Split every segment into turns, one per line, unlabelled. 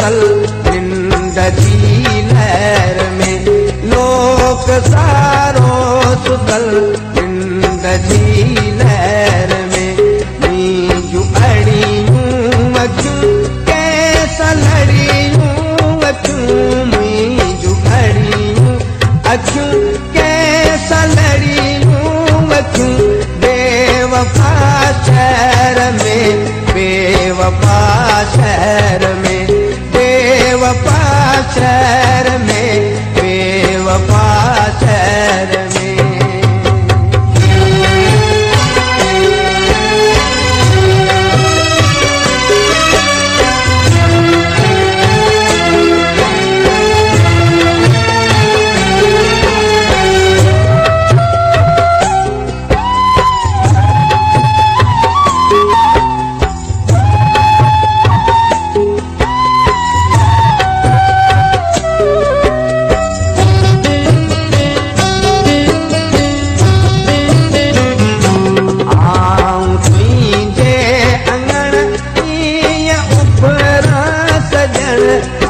सुतल निंड जी लहर में, लोक सारो सुतल निंड जी लहर में। नीजू अड़ियूं अखियूं कैसा लड़ियूं अखियूं, नीजू अड़ियूं अखियूं कैसा लड़ियूं अखियूं। बेवफा शहर में, बेवफा शहर में, बेवफा शहर में, बेवफा शहर में।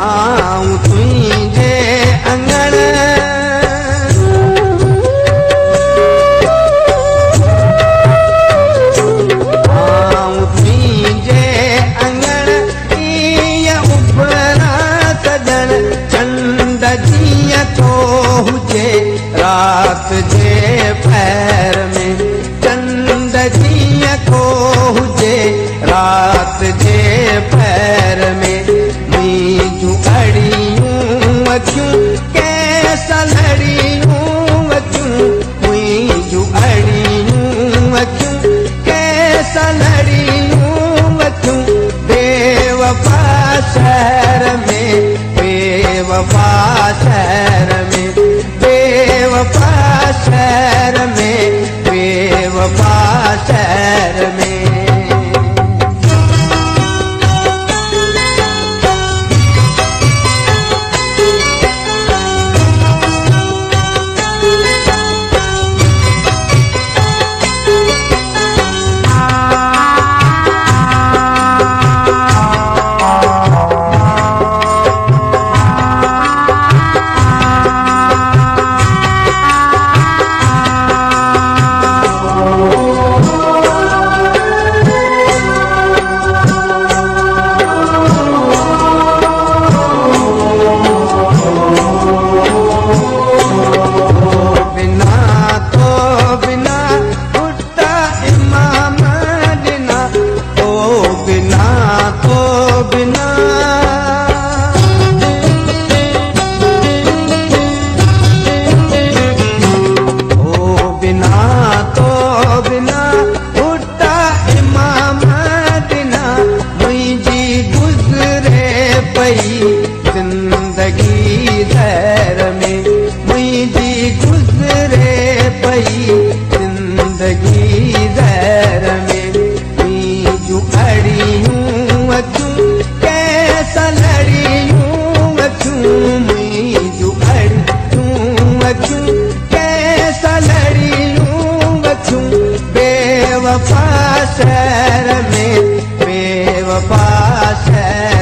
आऊं तुझे अंगण, आऊं तुझे अंगण, ईअं उपरा सजण। चंड जीअं थो हुजे रात जे पैर में, चंड जीअं थो हुजे रात जे पैर में। नीजू अड़ियूं अखियूं कैसा लड़ियूं अखियूं, नीजू अड़ियूं अखियूं कैसा लड़ियूं अखियूं। बेवफा शहर में, बेवफा शहर में, बेवफा शहर में, बेवफा शहर में। जिंदगी दर में मुझी गुजरे पई, जिंदगी दर में। नीजू अड़ियूं अखियूं कैसा लड़ियूं अखियूं, नीजू अड़ियूं अखियूं कैसा लड़ियूं अखियूं। बेवफा शहर में, बेवफा शहर